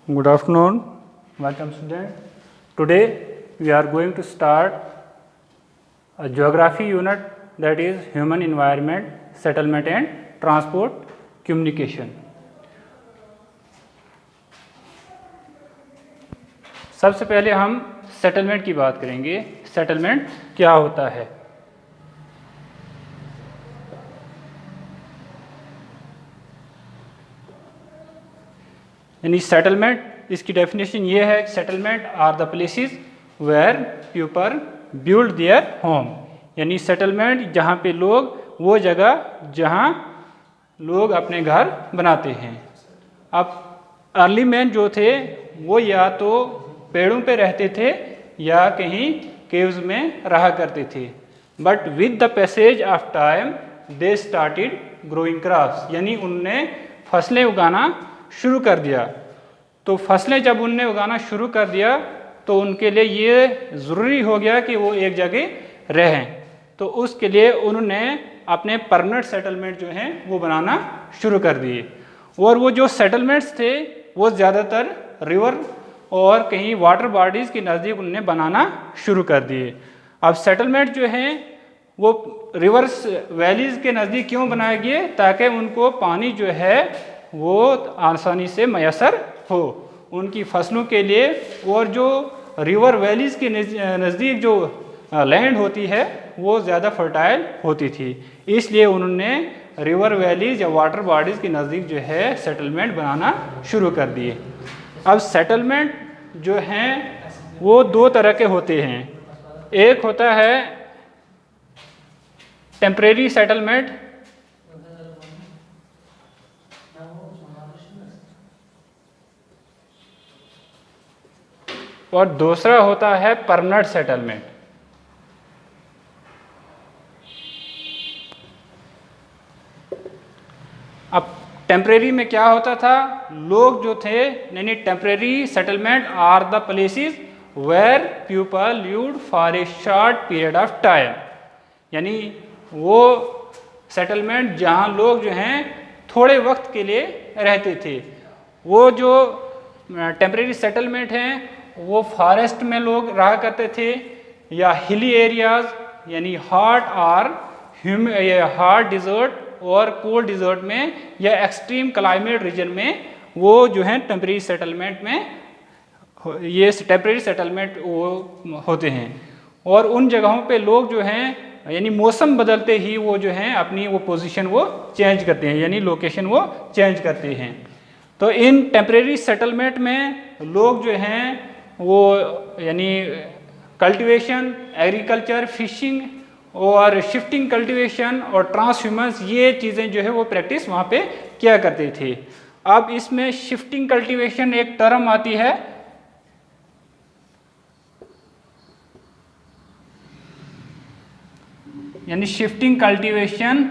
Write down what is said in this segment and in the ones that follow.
Good afternoon. Welcome student. Today we are going to start a geography unit, that is human environment, settlement and transport communication. सबसे पहले हम settlement की बात करेंगे. Settlement क्या होता है? यानी सेटलमेंट, इसकी डेफिनेशन ये है, settlement are the places where people build their home. यानी सेटलमेंट जहाँ पे लोग, वो जगह जहाँ लोग अपने घर बनाते हैं. अब अर्ली मैन जो थे वो या तो पेड़ों पे रहते थे या कहीं केव्स में रहा करते थे. But with the passage of time they started growing crops. यानी उनने फसलें उगाना शुरू कर दिया. तो फसलें जब उनने उगाना शुरू कर दिया तो उनके लिए ये ज़रूरी हो गया कि वो एक जगह रहें. तो उसके लिए उन्होंने अपने परमानेंट सेटलमेंट जो हैं वो बनाना शुरू कर दिए. और वो जो सेटलमेंट्स थे वो ज़्यादातर रिवर और कहीं वाटर बॉडीज़ के नज़दीक उन्होंने बनाना शुरू कर दिए. अब सेटलमेंट जो हैं वो रिवर्स वैलीज़ के नज़दीक क्यों बनाए गए? ताकि उनको पानी जो है वो आसानी से मैसर हो उनकी फसलों के लिए. और जो रिवर वैलीज़ के नज़दीक जो लैंड होती है वो ज़्यादा फर्टाइल होती थी, इसलिए उन्होंने रिवर वैलीज़ या वाटर बॉडीज़ के नज़दीक जो है सेटलमेंट बनाना शुरू कर दिए. अब सेटलमेंट जो हैं वो दो तरह के होते हैं. एक होता है टेम्परेरी सेटलमेंट और दूसरा होता है परमानेंट सेटलमेंट. अब टेम्परेरी में क्या होता था? लोग जो थे, यानी temporary settlement are the places where people lived for a short period of time. यानी वो सेटलमेंट जहाँ लोग जो हैं थोड़े वक्त के लिए रहते थे. वो जो टेम्परेरी सेटलमेंट हैं वो फॉरेस्ट में लोग रहा करते थे या हिली एरियाज, यानी हॉट और हॉट डिज़र्ट और कोल्ड डिज़र्ट में या एक्सट्रीम क्लाइमेट रीजन में वो जो है टेम्परेरी सेटलमेंट में ये टेम्परेरी सेटलमेंट वो होते हैं. और उन जगहों पे लोग जो हैं, यानी मौसम बदलते ही वो जो हैं अपनी वो पोजीशन वो चेंज करते हैं, यानी लोकेशन वो चेंज करते हैं. तो इन टेम्परेरी सेटलमेंट में लोग जो हैं वो यानी कल्टीवेशन, एग्रीकल्चर, फिशिंग और शिफ्टिंग कल्टीवेशन और ट्रांसह्यूमन्स, ये चीज़ें जो है वो प्रैक्टिस वहाँ पे किया करते थे. अब इसमें शिफ्टिंग कल्टीवेशन एक टर्म आती है, यानी शिफ्टिंग कल्टीवेशन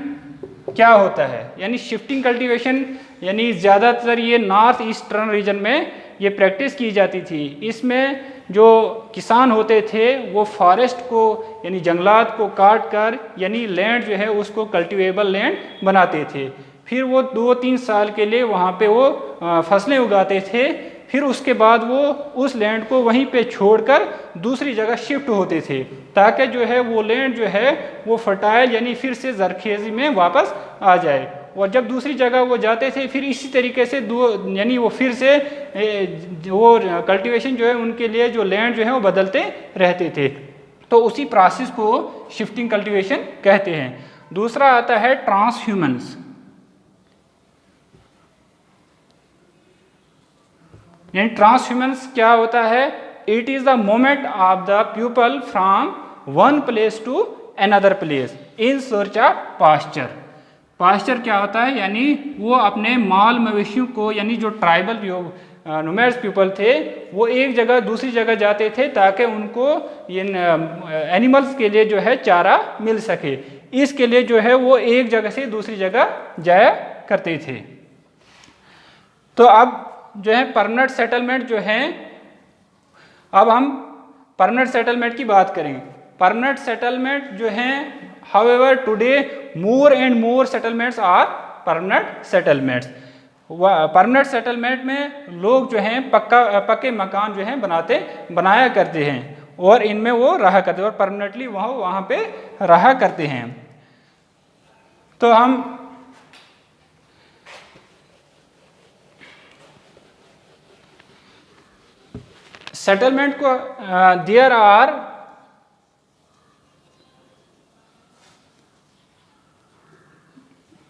क्या होता है? यानी शिफ्टिंग कल्टीवेशन यानी ज़्यादातर ये नॉर्थ ईस्टर्न रीजन में ये प्रैक्टिस की जाती थी. इसमें जो किसान होते थे वो फॉरेस्ट को, यानी जंगलात को काट कर, यानी लैंड जो है उसको कल्टीवेबल लैंड बनाते थे. फिर वो 2-3 साल के लिए वहाँ पे वो फसलें उगाते थे. फिर उसके बाद वो उस लैंड को वहीं पे छोड़कर दूसरी जगह शिफ्ट होते थे, ताकि जो है वो लैंड जो है वो फर्टाइल, यानी फिर से जरखेज़ी में वापस आ जाए. और जब दूसरी जगह वो जाते थे फिर इसी तरीके से यानी वो फिर से वो कल्टीवेशन जो है उनके लिए जो लैंड जो है वो बदलते रहते थे. तो उसी प्रोसेस को शिफ्टिंग कल्टीवेशन कहते हैं. दूसरा आता है ट्रांसह्यूमन्स. यानी ट्रांसह्यूमन्स क्या होता है? It is the movement of the people from one place to another place in search of pasture. Pasture क्या होता है? यानी वो अपने माल मवेशियों को, यानी जो ट्राइबल नोमैड्स पीपल थे वो एक जगह दूसरी जगह जाते थे ताकि उनको ये एनिमल्स के लिए जो है चारा मिल सके. इसके लिए जो है वो एक जगह से दूसरी जगह जाया करते थे. तो अब जो है परमानेंट सेटलमेंट जो है, अब हम परमानेंट सेटलमेंट की बात करेंगे. परमानेंट सेटलमेंट जो है, however today more and more settlements are permanent settlements. Permanent settlement में लोग जो हैं पक्के मकान जो हैं बनाया करते हैं और इनमें वो रहा करते हैं और परमानेंटली वहाँ पे रहा करते हैं। तो हम सेटलमेंट को there are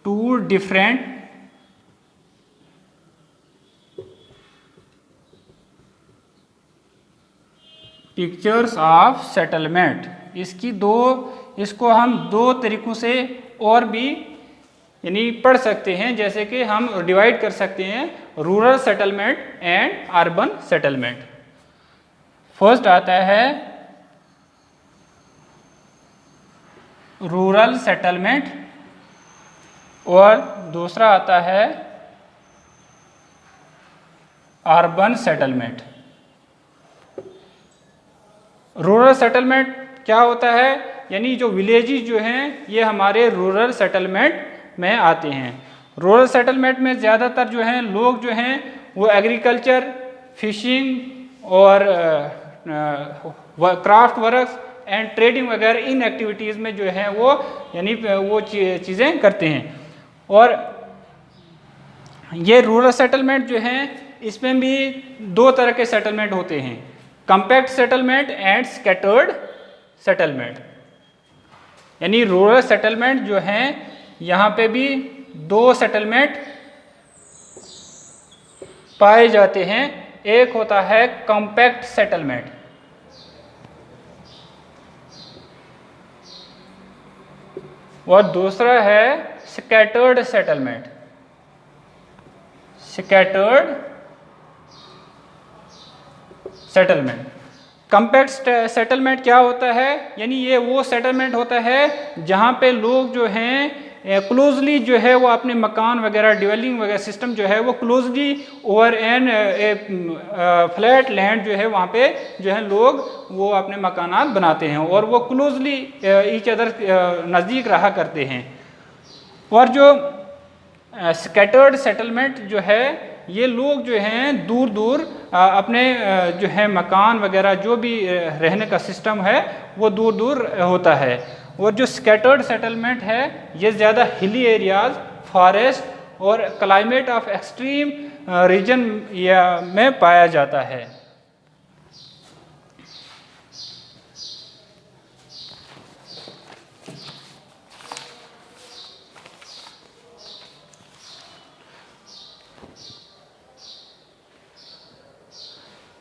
two different pictures of settlement. इसको हम दो तरीकों से और भी यानी पढ़ सकते हैं, जैसे कि हम डिवाइड कर सकते हैं rural settlement and urban settlement. First आता है रूरल सेटलमेंट और दूसरा आता है अर्बन सेटलमेंट। रूरल सेटलमेंट क्या होता है, यानी जो विलेजेस जो हैं ये हमारे रूरल सेटलमेंट में आते हैं। रूरल सेटलमेंट में ज़्यादातर जो हैं लोग जो हैं वो एग्रीकल्चर, फिशिंग और क्राफ्ट वर्क्स एंड ट्रेडिंग वगैरह इन एक्टिविटीज़ में जो है वो यानी वो चीज़ें करते हैं। और ये रूरल सेटलमेंट जो हैं इसमें भी दो तरह के सेटलमेंट होते हैं, compact settlement and scattered settlement. यानी रूरल सेटलमेंट जो हैं यहाँ पे भी दो सेटलमेंट पाए जाते हैं। एक होता है कंपैक्ट सेटलमेंट और दूसरा है scattered settlement. Scattered settlement. Compact settlement क्या होता है, यानी ये वो सेटलमेंट होता है जहाँ पे लोग जो हैं क्लोजली जो है वो अपने मकान वगैरह डिवेलिंग वगैरह सिस्टम जो है वो closely over an flat land जो है वहाँ पे जो है लोग वो अपने मकानात बनाते हैं और वो क्लोजली ईच अदर नज़दीक रहा करते हैं। और जो स्कैटर्ड सेटलमेंट जो है ये लोग जो हैं दूर दूर अपने जो है मकान वगैरह जो भी रहने का सिस्टम है वो दूर दूर होता है। और जो स्कैटर्ड सेटलमेंट है ये ज़्यादा हिली एरियाज, फॉरेस्ट और क्लाइमेट ऑफ एक्सट्रीम रीजन में पाया जाता है।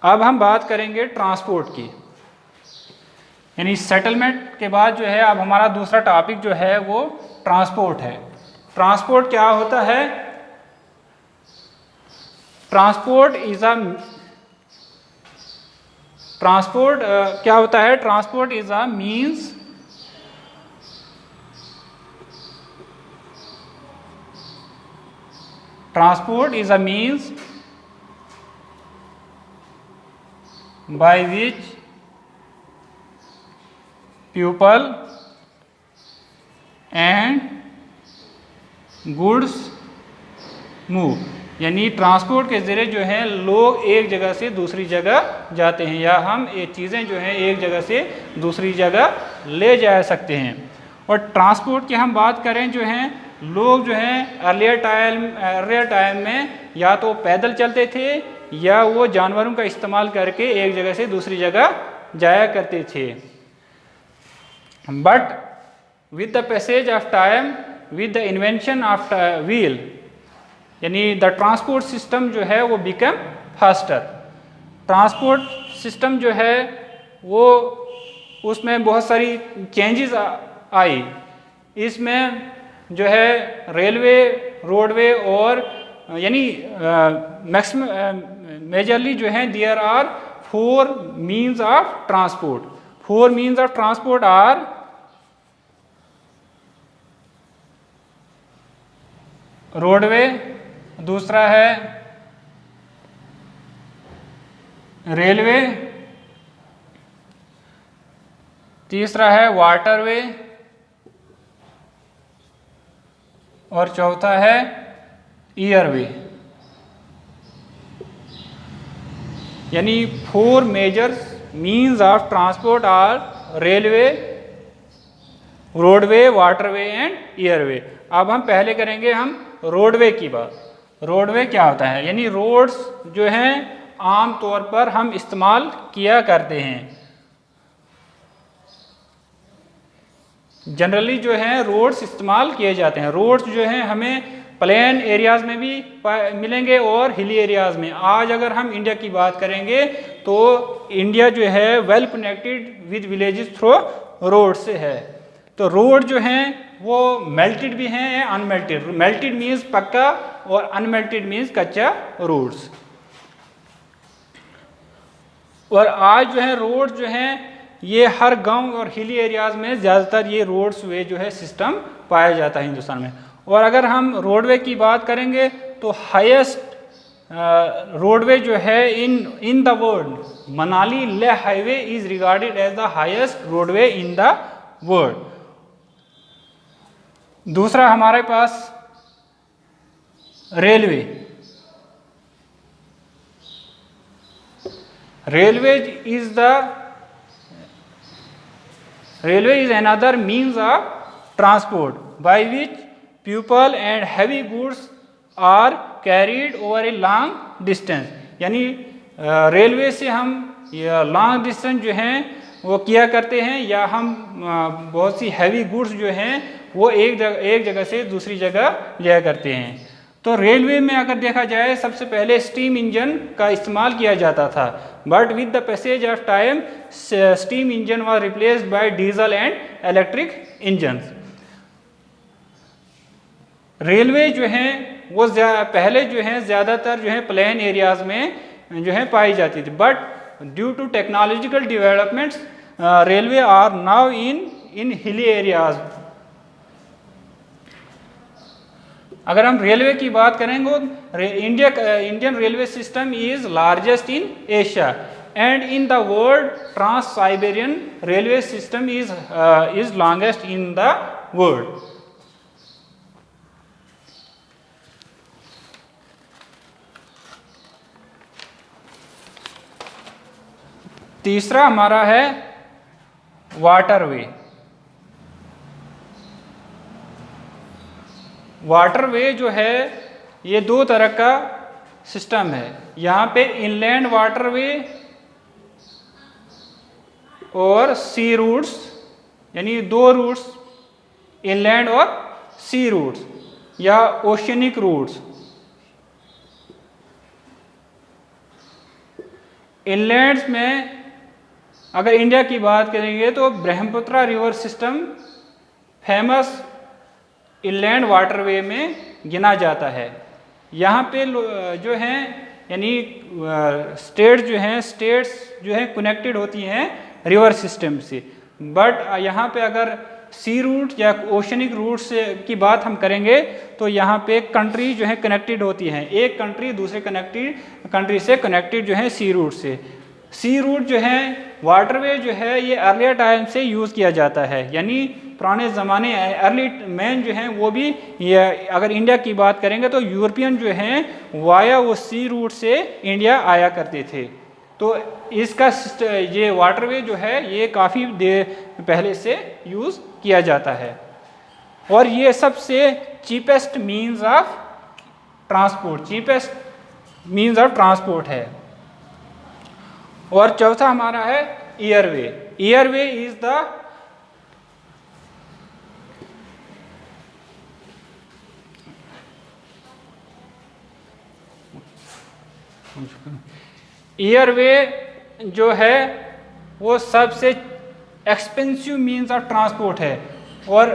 अब हम बात करेंगे ट्रांसपोर्ट की, यानी सेटलमेंट के बाद जो है अब हमारा दूसरा टॉपिक जो है वो ट्रांसपोर्ट है। ट्रांसपोर्ट क्या होता है, ट्रांसपोर्ट क्या होता है, transport is a means by which people and goods move। यानी ट्रांसपोर्ट के ज़रिए जो है लोग एक जगह से दूसरी जगह जाते हैं या हम ये चीज़ें जो हैं एक जगह से दूसरी जगह ले जा सकते हैं। और ट्रांसपोर्ट की हम बात करें जो हैं लोग जो हैं अर्लियर टाइम में या तो पैदल चलते थे या वो जानवरों का इस्तेमाल करके एक जगह से दूसरी जगह जाया करते थे। But with the passage of time, with the invention of wheel, यानी द ट्रांसपोर्ट सिस्टम जो है वो बिकम फास्टर। ट्रांसपोर्ट सिस्टम जो है वो उसमें बहुत सारी चेंजेस आई। इसमें जो है रेलवे, रोडवे और यानी मेजरली जो है there are 4 means of transport. 4 means of transport are roadway, दूसरा है रेलवे, तीसरा है वाटरवे और चौथा है एयरवे। यानी 4 major means of transport are railway, roadway, waterway and airway. अब हम पहले करेंगे हम रोडवे की बात। रोडवे क्या होता है, यानी रोड्स जो हैं आम तौर पर हम इस्तेमाल किया करते हैं। जनरली जो है रोड्स इस्तेमाल किए जाते हैं। रोड्स जो हैं हमें प्लेन एरियाज़ में भी मिलेंगे और हिली एरियाज़ में। आज अगर हम इंडिया की बात करेंगे तो इंडिया जो है well connected with villages through road से है। तो रोड जो हैं वो मेल्टेड भी हैं या अनमेल्टेड। मेल्टेड मीन्स पक्का और अनमेल्टेड मीन्स कच्चा रोड्स। और आज जो है रोड जो हैं ये हर गांव और हिली एरियाज़ में ज़्यादातर ये रोड्स वे जो है सिस्टम पाया जाता है हिंदुस्तान में। और अगर हम रोडवे की बात करेंगे तो हाईएस्ट रोडवे जो है in the world, Manali Leh highway is regarded as the highest roadway in the world. दूसरा हमारे पास railway. Railway is another means of transport by which people and heavy goods are carried over a long distance। यानी railway से हम long distance जो हैं वो किया करते हैं, या हम बहुत सी हैवी गुड्स जो हैं वो एक जगह से दूसरी जगह लिया करते हैं। तो रेलवे में अगर देखा जाए सबसे पहले स्टीम इंजन का इस्तेमाल किया जाता था, but with the passage of time steam engine was replaced by diesel and electric engines. Railway जो हैं वो पहले जो हैं ज़्यादातर जो है प्लेन एरियाज़ में जो है पाई जाती थी, but due to technological developments railway are now in hilly areas. अगर हम रेलवे की बात करेंगे, Indian railway system is largest in Asia and in the world trans Siberian railway system is longest in the world. तीसरा हमारा है waterway. Waterway जो है ये दो तरह का सिस्टम है। यहाँ पे इनलैंड वाटरवे और सी रूट्स, यानी दो रूट्स, इनलैंड और सी रूट्स या ओशियनिक रूट्स। इनलैंड्स में अगर इंडिया की बात करेंगे तो Brahmaputra river system famous inland waterway में गिना जाता है। यहाँ पे जो हैं यानी स्टेट्स जो हैं कनेक्टेड होती हैं रिवर सिस्टम से, बट यहाँ पे अगर सी रूट या ओशनिक रूट से की बात हम करेंगे तो यहाँ पे कंट्री जो है कनेक्टेड होती हैं। एक कंट्री दूसरे कंट्री से कनेक्टेड जो है सी रूट से। सी रूट जो है वाटरवे जो है ये अर्लियर टाइम से यूज़ किया जाता है, यानी पुराने ज़माने अर्ली मैन जो हैं वो भी ये अगर इंडिया की बात करेंगे तो यूरोपियन जो हैं वाया वो सी रूट से इंडिया आया करते थे। तो इसका ये वाटरवे जो है ये काफ़ी देर पहले से यूज़ किया जाता है और ये सबसे चीपेस्ट मीन्स ऑफ ट्रांसपोर्ट है। और चौथा हमारा है airway. Airway is the airway जो है वो सबसे एक्सपेंसिव मीन्स ऑफ ट्रांसपोर्ट है और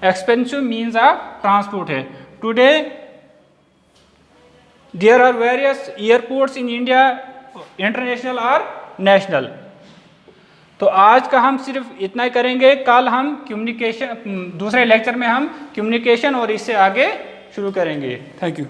एक्सपेंसिव मीन्स ऑफ ट्रांसपोर्ट है। Today there are various airports in India, international और नेशनल। तो आज का हम सिर्फ इतना ही करेंगे। कल हम कम्युनिकेशन, दूसरे लेक्चर में हम कम्युनिकेशन और इससे आगे शुरू करेंगे। Thank you.